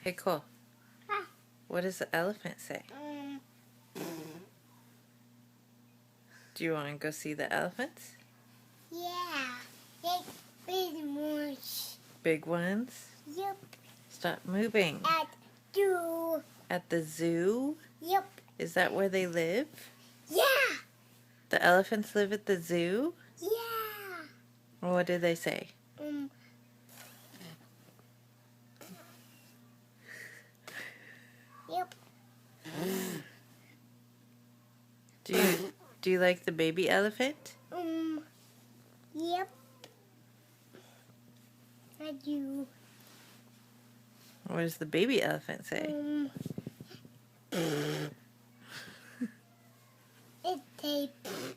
Hey, Cole. Ah. What does the elephant say? Do you want to go see the elephants? Yeah. Big ones. Big ones? Yep. Stop moving. At zoo. At the zoo? Yep. Is that where they live? Yeah. The elephants live at the zoo? Yeah. What do they say? Yep. Do you like the baby elephant? Yep. I do. What does the baby elephant say? It tastes